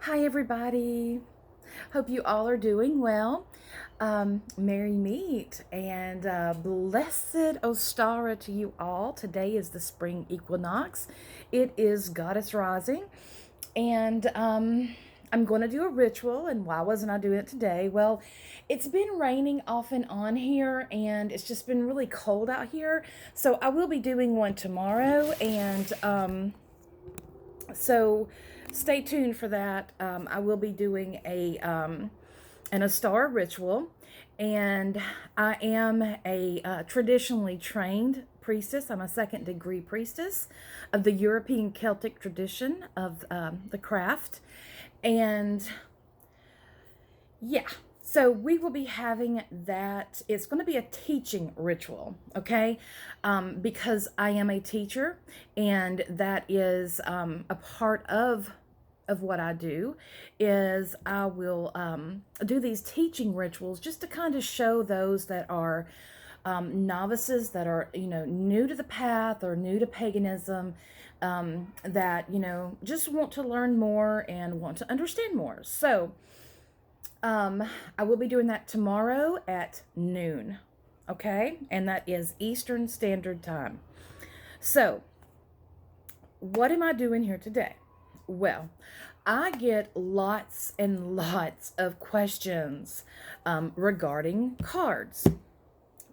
Hi, everybody. Hope you all are doing well. Merry meet and blessed Ostara to you all. Today is the spring equinox. It is Goddess Rising, and I'm going to do a ritual. And why wasn't I doing it today? Well, it's been raining off and on here, and it's just been really cold out here. So I will be doing one tomorrow, and so stay tuned for that. I will be doing an Astar ritual, and I am a traditionally trained priestess. I'm a second degree priestess of the European Celtic tradition of the craft, and yeah. So we will be having that. It's going to be a teaching ritual, okay? Because I am a teacher, and that is a part of what I do. Is I will do these teaching rituals just to kind of show those that are novices, that are new to the path or new to paganism, that just want to learn more and want to understand more. So I will be doing that tomorrow at noon, okay? And that is Eastern Standard Time. So, what am I doing here today? Well, I get lots and lots of questions regarding cards,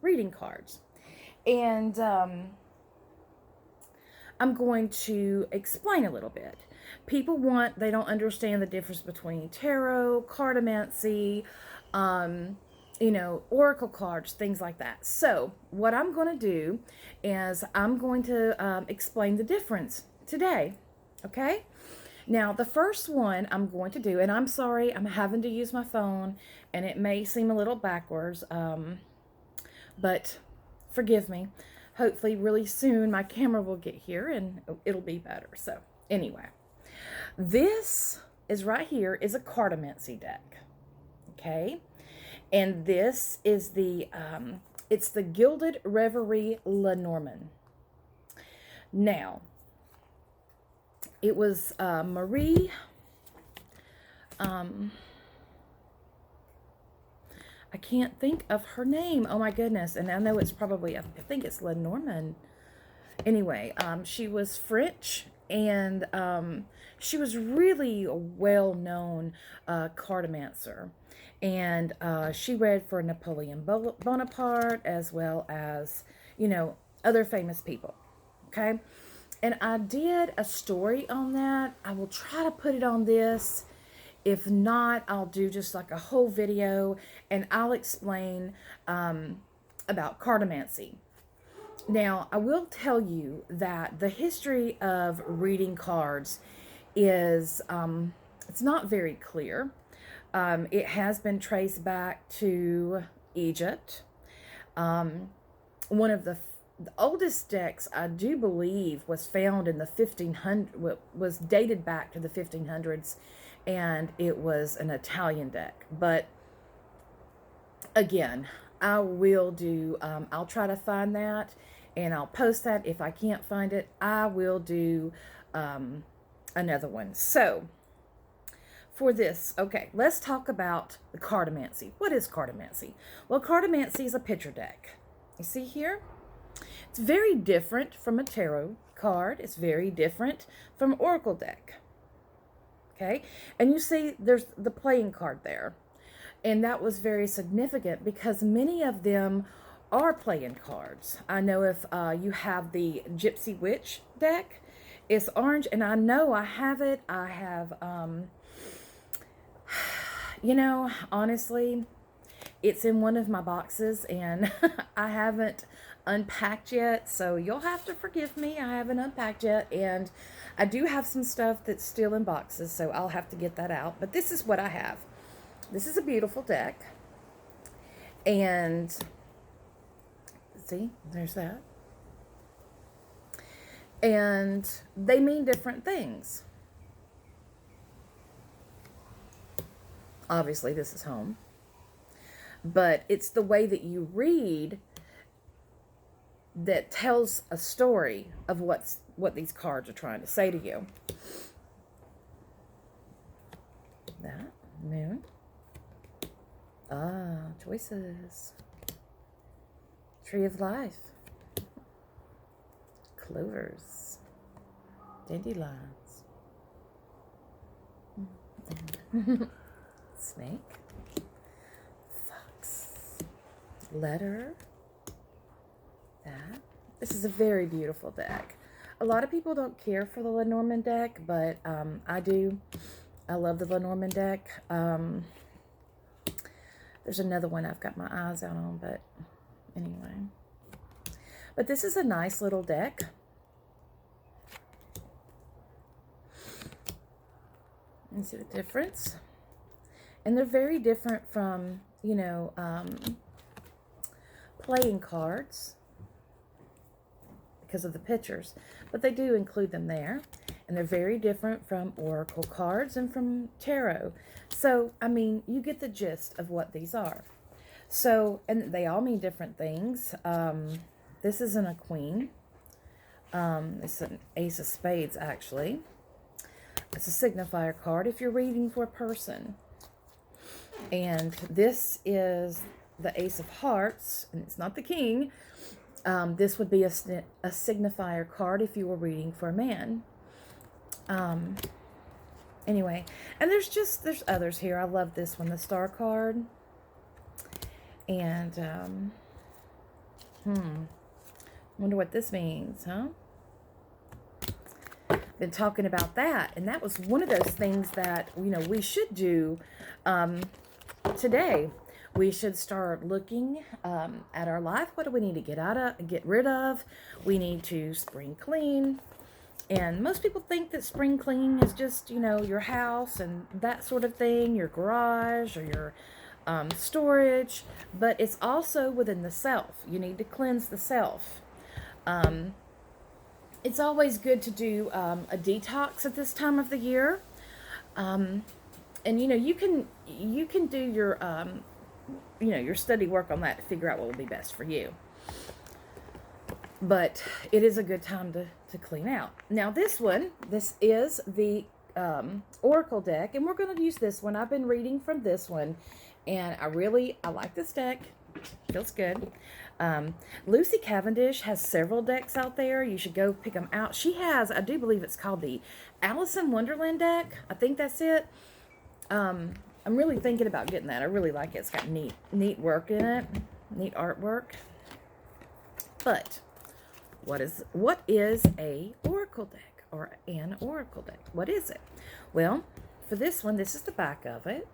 reading cards. And I'm going to explain a little bit. They don't understand the difference between tarot, cardamancy, oracle cards, things like that. So, what I'm going to do is I'm going to explain the difference today. Okay? Now, the first one I'm going to do, and I'm sorry, I'm having to use my phone, and it may seem a little backwards, but forgive me. Hopefully, really soon, my camera will get here and it'll be better. So, anyway, this is right here is a cardamancy deck. Okay, and this is it's the Gilded Reverie Lenormand. Now, it was Marie. I can't think of her name. Oh my goodness! And I know it's probably I think it's Lenormand. Anyway, she was French, and she was really a well-known cartomancer, and she read for Napoleon Bonaparte as well as other famous people. Okay, and I did a story on that. I will try to put it on this. If not, I'll do just like a whole video, and I'll explain about cartomancy. Now, I will tell you that the history of reading cards is it's not very clear. It has been traced back to Egypt. One of the oldest decks, I do believe, was found in the 1500s, was dated back to the 1500s, and it was an Italian deck. But again, I'll try to find that, and I'll post that. If I can't find it, I will do another one. So, for this, okay, let's talk about the cardamancy. What is cardamancy? Well, cardamancy is a picture deck. You see here? It's very different from a tarot card. It's very different from oracle deck. Okay? And you see there's the playing card there. And that was very significant because many of them are playing cards. I know if you have the Gypsy Witch deck, it's orange, and I know I have it. I have, honestly, it's in one of my boxes, and I haven't unpacked yet, so you'll have to forgive me. I haven't unpacked yet, and I do have some stuff that's still in boxes, so I'll have to get that out. But this is what I have. This is a beautiful deck, and see, there's that. And they mean different things. Obviously, this is home, but it's the way that you read that tells a story of what these cards are trying to say to you. Moon. Ah, choices. Tree of Life. Clovers. Dandelions. Snake. Fox. Letter. That. This is a very beautiful deck. A lot of people don't care for the Lenormand deck, but I do. I love the Lenormand deck. There's another one I've got my eyes out on, but anyway. But this is a nice little deck. You see the difference? And they're very different from, you know, playing cards because of the pictures, but they do include them there. And they're very different from oracle cards and from tarot. So, I mean, you get the gist of what these are. So, and they all mean different things. This isn't a queen. It's an ace of spades, actually. It's a signifier card if you're reading for a person. And this is the ace of hearts, and it's not the king. This would be a signifier card if you were reading for a man. Anyway, and there's others here. I love this one, the star card. And, wonder what this means, huh? Been talking about that, and that was one of those things that, you know, we should do today. We should start looking at our life. What do we need to get rid of? We need to spring clean. And most people think that spring cleaning is just, you know, your house and that sort of thing, your garage or your storage, but it's also within the self. You need to cleanse the self. It's always good to do a detox at this time of the year. And, you know, you can do your, you know, your study work on that to figure out what will be best for you. But it is a good time to clean out. Now this is the Oracle deck, and we're going to use this one. I've been reading from this one, and I like this deck. Feels good. Lucy Cavendish has several decks out there. You should go pick them out. She has, I do believe it's called the Alice in Wonderland deck. I think that's it. I'm really thinking about getting that. I really like it. It's got neat work in it, neat artwork. But what is a oracle deck or an oracle deck? What is it? Well, for this one, this is the back of it.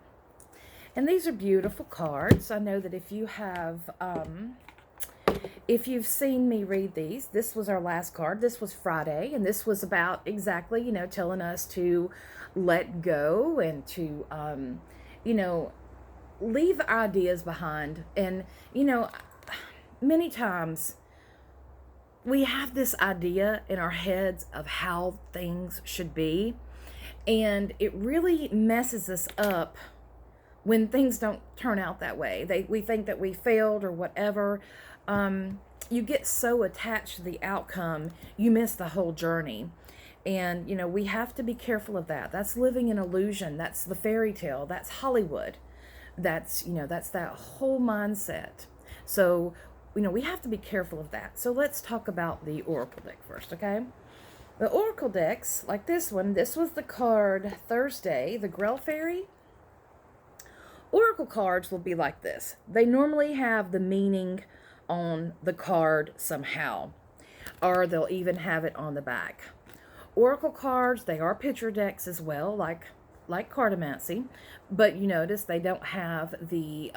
And these are beautiful cards. I know that if you have, if you've seen me read these, this was our last card. This was Friday, and this was about exactly, you know, telling us to let go and to, you know, leave ideas behind. And, you know, many times we have this idea in our heads of how things should be, and it really messes us up when things don't turn out that way. We think that we failed or whatever. You get so attached to the outcome, you miss the whole journey. And, you know, we have to be careful of that. That's living in illusion. That's the fairy tale. That's Hollywood. That's, you know, that's that whole mindset. So, you know, we have to be careful of that. So let's talk about the Oracle deck first, okay? The Oracle decks, like this one, this was the card Thursday, the Grell Fairy. Oracle cards will be like this. They normally have the meaning on the card somehow, or they'll even have it on the back. Oracle cards, they are picture decks as well, like Cardamancy, but you notice they don't have the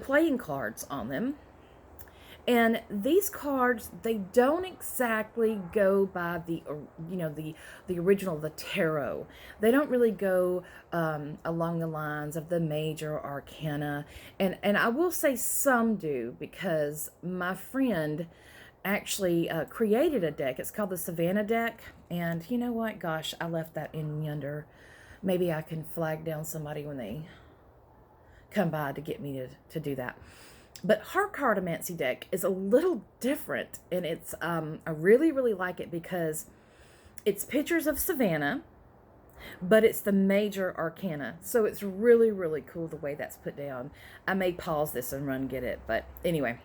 playing cards on them. And these cards, they don't exactly go by the, you know, the original, the tarot. They don't really go along the lines of the major arcana. And I will say some do, because my friend actually created a deck. It's called the Savannah deck. And you know what? Gosh, I left that in yonder. Maybe I can flag down somebody when they come by to get me to do that. But her Cardamancy deck is a little different, and it's I really, really like it because it's pictures of Savannah, but it's the major arcana. So it's really, really cool the way that's put down. I may pause this and run get it, but anyway,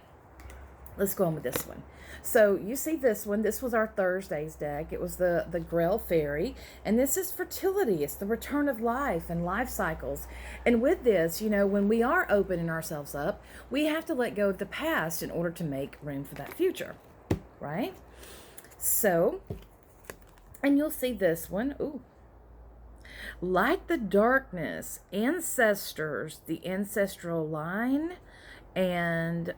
let's go on with this one. So you see this one. This was our Thursday's deck. It was the Grail Fairy, and this is fertility. It's the return of life and life cycles. And with this, you know, when we are opening ourselves up, we have to let go of the past in order to make room for that future, right? So, and you'll see this one. Ooh. Like the darkness, ancestors, the ancestral line, and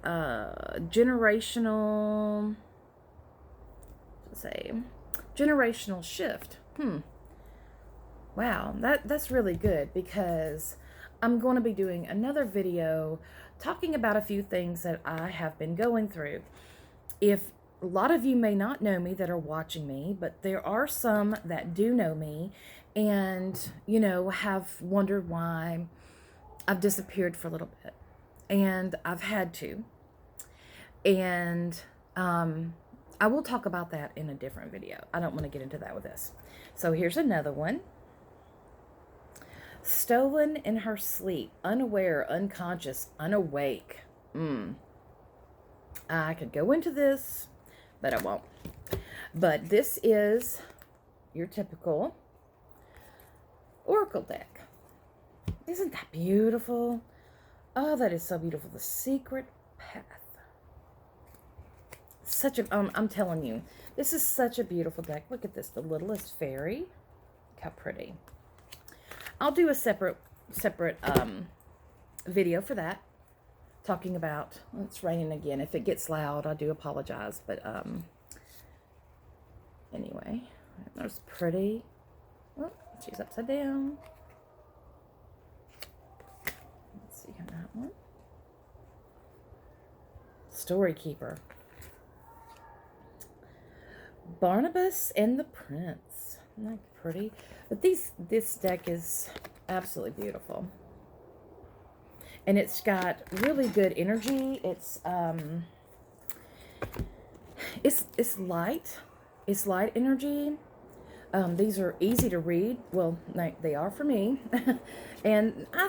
generational, say, generational shift. Wow, that's really good, because I'm going to be doing another video talking about a few things that I have been going through. If a lot of you may not know me that are watching me, but there are some that do know me and, you know, have wondered why I've disappeared for a little bit. And I've had to. And I will talk about that in a different video. I don't want to get into that with this. So here's another one. Stolen in her sleep, unaware, unconscious, unawake. I could go into this, but I won't. But this is your typical Oracle deck. Isn't that beautiful? Oh, that is so beautiful. The Secret Path. Such a, I'm telling you, this is such a beautiful deck. Look at this, the Littlest Fairy. Look how pretty. I'll do a separate video for that, talking about, well, it's raining again. If it gets loud, I do apologize. But anyway, that's pretty. Oh, she's upside down. Let's see on that one. Story Keeper. Barnabas and the Prince. Isn't that pretty? But this deck is absolutely beautiful. And it's got really good energy. It's light. It's light energy. These are easy to read. Well, they are for me. And I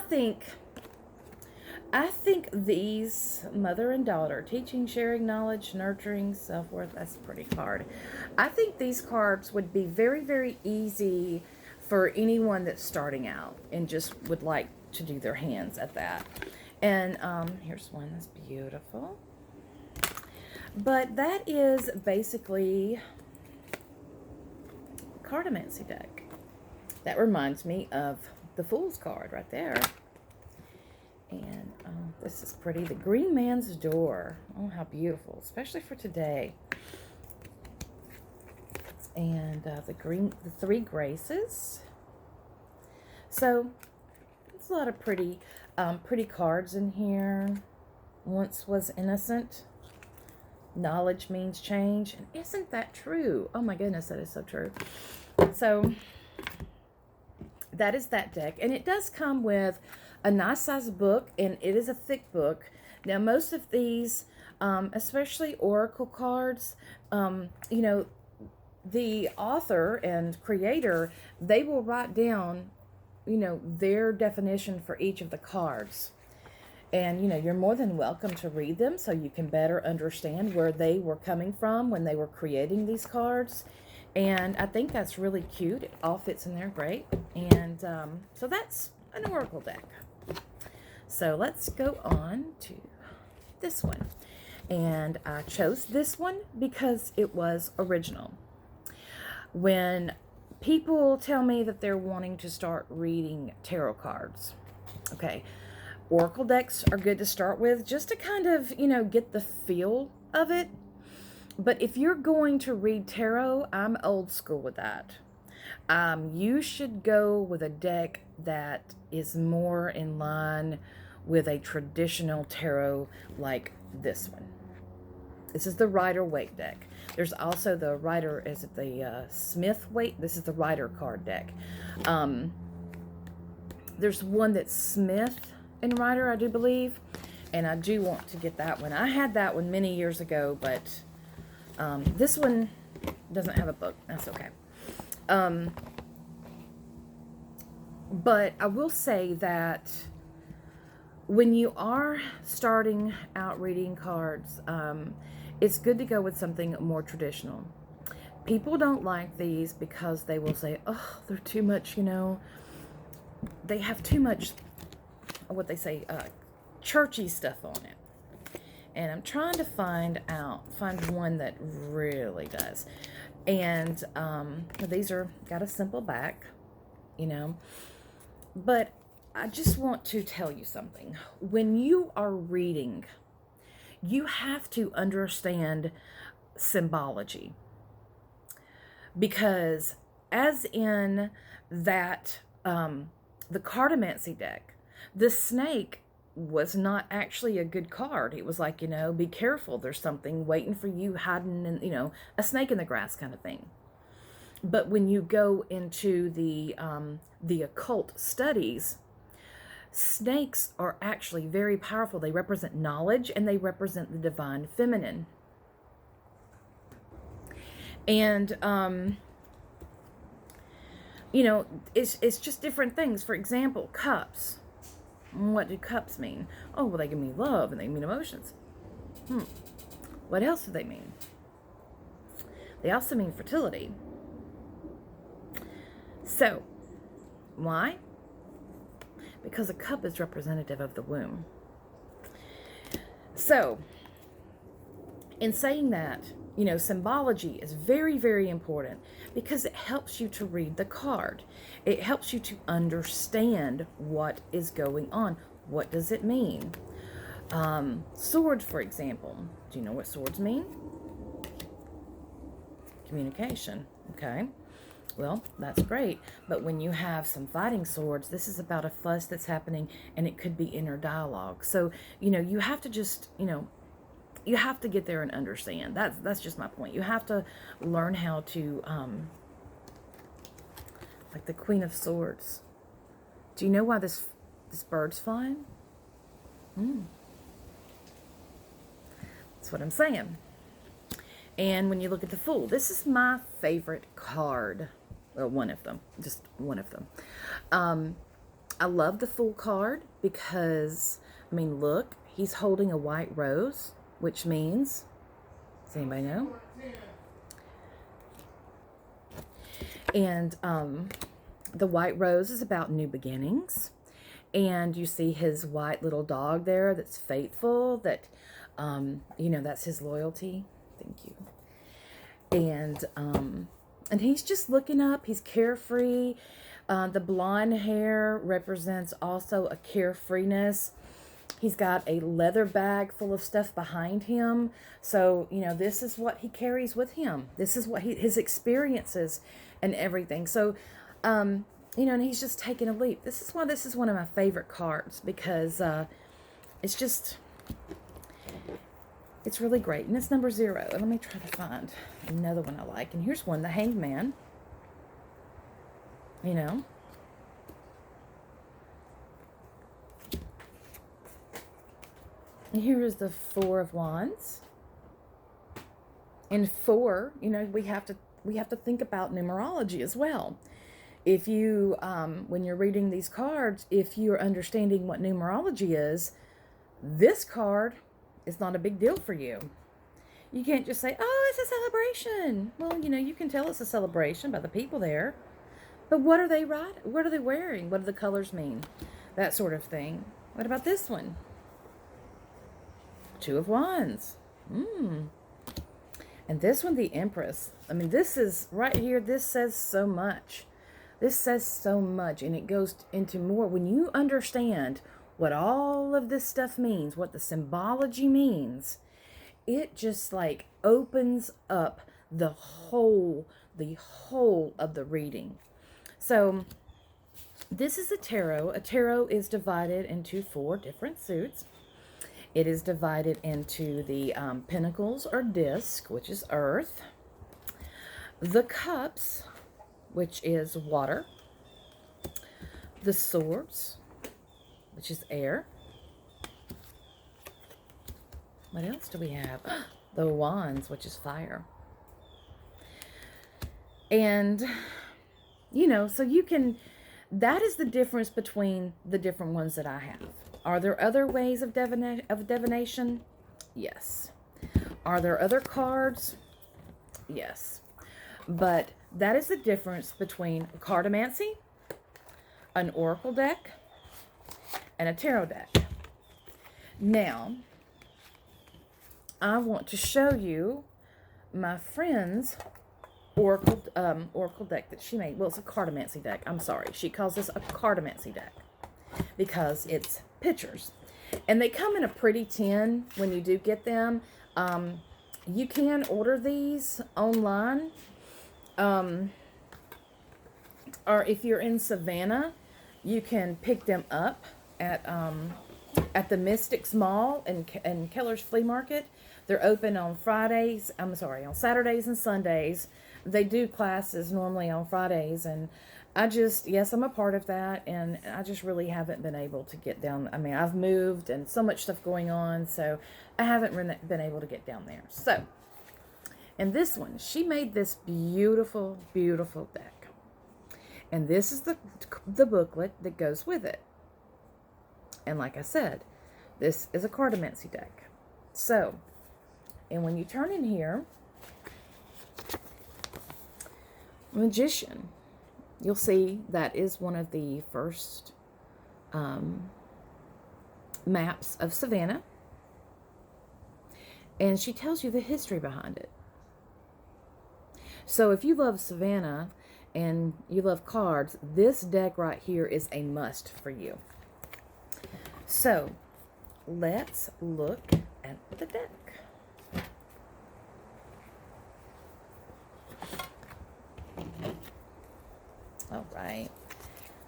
think these mother and daughter, teaching, sharing knowledge, nurturing, self-worth, that's a pretty card. I think these cards would be very, very easy for anyone that's starting out and just would like to do their hands at that. And here's one that's beautiful. But that is basically Cardamancy deck. That reminds me of the Fool's card right there. And this is pretty. The Green Man's Door. Oh, how beautiful, especially for today. And the Three Graces. So there's a lot of pretty cards in here. Once was innocent. Knowledge means change. And isn't that true? Oh my goodness, that is so true. So that is that deck. And it does come with a nice size book, and it is a thick book. Now, most of these, especially Oracle cards, you know, the author and creator, they will write down, you know, their definition for each of the cards. And, you know, you're more than welcome to read them so you can better understand where they were coming from when they were creating these cards. And I think that's really cute. It all fits in there great. And so that's an Oracle deck. So let's go on to this one. And I chose this one because it was original. When people tell me that they're wanting to start reading tarot cards, okay, Oracle decks are good to start with just to kind of, you know, get the feel of it. But if you're going to read tarot, I'm old school with that. You should go with a deck that is more in line with a traditional tarot like this one. This is the Rider-Waite deck. There's also the Rider, is it the Smith-Waite? This is the Rider card deck. There's one that's Smith and Rider, I do believe, and I do want to get that one. I had that one many years ago, but this one doesn't have a book. That's okay. But I will say that when you are starting out reading cards, it's good to go with something more traditional. People don't like these because they will say, oh, they're too much, they have too much, what they say, churchy stuff on it. And I'm trying to find one that really does. And these got a simple back, but I just want to tell you something. When you are reading, you have to understand symbology. Because as in that, the Cardamancy deck, the snake was not actually a good card. It was like, be careful. There's something waiting for you hiding in, a snake in the grass kind of thing. But when you go into the occult studies, snakes are actually very powerful. They represent knowledge and they represent the divine feminine. And, it's just different things. For example, cups. What do cups mean? Oh, well, they can mean love and they mean emotions. What else do they mean? They also mean fertility. So, why? Because a cup is representative of the womb. So, in saying that, symbology is very, very important because it helps you to read the card. It helps you to understand what is going on. What does it mean? Swords, for example. Do you know what swords mean? Communication. Okay. Well, that's great. But when you have some fighting swords, this is about a fuss that's happening and it could be inner dialogue. So, you have to just, you have to get there and understand. That's just my point. You have to learn how to, like the Queen of Swords. Do you know why this bird's flying? That's what I'm saying. And when you look at the Fool, this is my favorite card. Well, one of them. Just one of them. I love the Fool card because, look, he's holding a white rose, which means, does anybody know? And the white rose is about new beginnings. And you see his white little dog there that's faithful, that, that's his loyalty. Thank you. And he's just looking up. He's carefree. The blonde hair represents also a carefreeness. He's got a leather bag full of stuff behind him. So, this is what he carries with him. This is what his experiences and everything. So, and he's just taking a leap. This is why this is one of my favorite cards, because it's really great. And it's number 0. And let me try to find another one I like. And here's one, the Hanged Man. And here is the 4 of Wands. And 4, we have to think about numerology as well. If you, when you're reading these cards, if you're understanding what numerology is, this card is not a big deal for you. You can't just say, oh, it's a celebration. Well, you can tell it's a celebration by the people there. But what are they writing? What are they wearing? What do the colors mean? That sort of thing. What about this one? 2 of Wands. And this one, the Empress. This is right here. This says so much. This says so much. And it goes into more. When you understand what all of this stuff means, what the symbology means, it just like opens up the whole of the reading. So this is a tarot. A tarot is divided into 4 different suits. It is divided into the pentacles or disc, which is earth, the cups, which is water, the swords, which is air. What else do we have? The wands, which is fire. And, so you can, that is the difference between the different ones that I have. Are there other ways of divination? Yes. Are there other cards? Yes. But that is the difference between Cardamancy, an oracle deck, and a tarot deck. Now, I want to show you my friend's oracle deck that she made. Well, it's a Cardamancy deck. I'm sorry. She calls this a Cardamancy deck because it's pictures. And they come in a pretty tin when you do get them. You can order these online. Or if you're in Savannah, you can pick them up at the Mystics Mall and Keller's Flea Market. They're open on Fridays. I'm sorry, on Saturdays and Sundays. They do classes normally on Fridays, and yes, I'm a part of that, and I just really haven't been able to get down. I mean, I've moved and so much stuff going on, so I haven't been able to get down there. So, and this one, she made this beautiful, beautiful deck. And this is the booklet that goes with it. And like I said, this is a Cardamancy deck. So, and when you turn in here, Magician, you'll see that is one of the first maps of Savannah. And she tells you the history behind it. So if you love Savannah and you love cards, this deck right here is a must for you. So let's look at the deck. All right,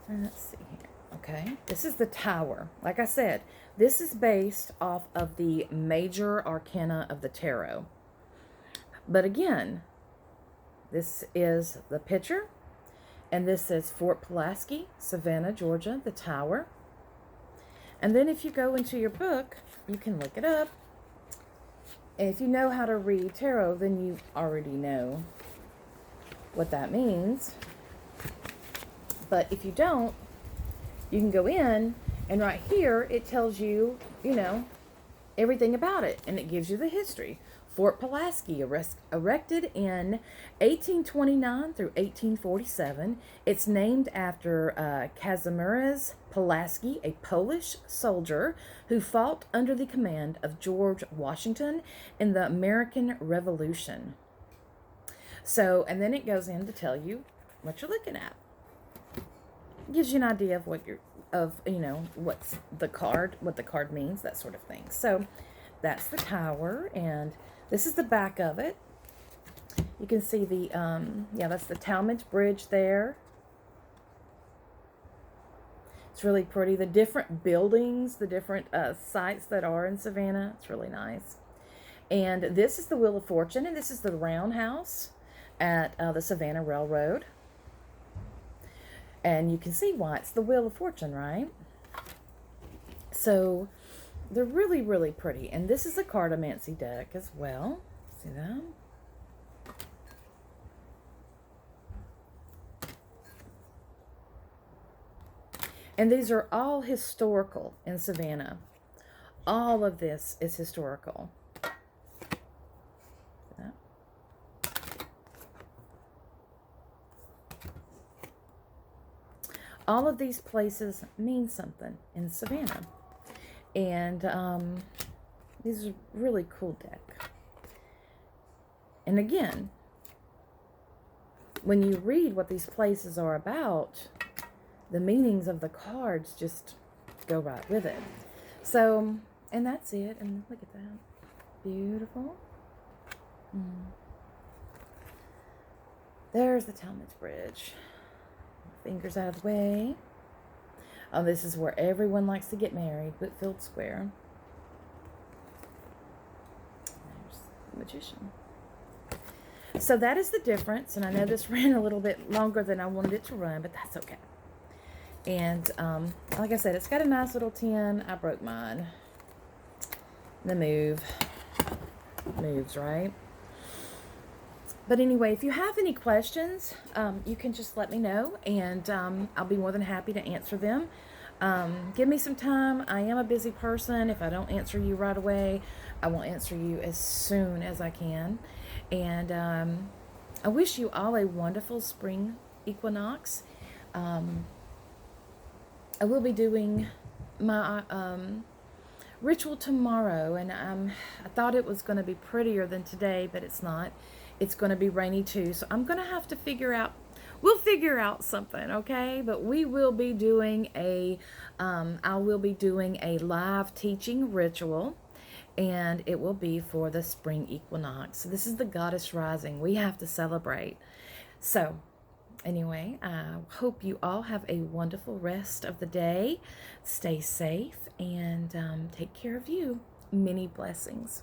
let's see here. Okay, this is the Tower. Like I said, this is based off of the major arcana of the tarot. But again, this is the picture, and this is Fort Pulaski, Savannah, Georgia, the Tower. And then if you go into your book, you can look it up. And if you know how to read tarot, then you already know what that means. But if you don't, you can go in, and right here it tells you, everything about it, and it gives you the history. Fort Pulaski, erected in 1829 through 1847. It's named after Kazimierz Pulaski, a Polish soldier who fought under the command of George Washington in the American Revolution. So, and then it goes in to tell you what you're looking at. It gives you an idea of what what's what the card means, that sort of thing. So, that's the Tower, and this is the back of it. You can see the, that's the Talmadge Bridge there. It's really pretty. The different buildings, the different sites that are in Savannah, it's really nice. And this is the Wheel of Fortune, and this is the roundhouse at the Savannah Railroad. And you can see why it's the Wheel of Fortune, right? So they're really, really pretty. And this is a Cardamancy deck as well. See that? And these are all historical in Savannah. All of this is historical. See that? All of these places mean something in Savannah. And these are really cool deck. And again, when you read what these places are about, the meanings of the cards just go right with it. So, and that's it. And look at that. Beautiful. There's the Talmadge Bridge. Fingers out of the way. Oh, this is where everyone likes to get married, Whitfield Square. There's the Magician. So that is the difference, and I know this ran a little bit longer than I wanted it to run, but that's okay. And like I said, it's got a nice little tin. I broke mine. The moves, right? But anyway, if you have any questions, you can just let me know, and I'll be more than happy to answer them. Give me some time. I am a busy person. If I don't answer you right away, I will answer you as soon as I can. And I wish you all a wonderful spring equinox. I will be doing my ritual tomorrow, and I thought it was going to be prettier than today, but it's not. It's going to be rainy too, so I'm going to have to we'll figure out something, okay? But we will be doing I will be doing a live teaching ritual, and it will be for the spring equinox. So this is the goddess rising. We have to celebrate. So anyway, I hope you all have a wonderful rest of the day. Stay safe and take care of you. Many blessings.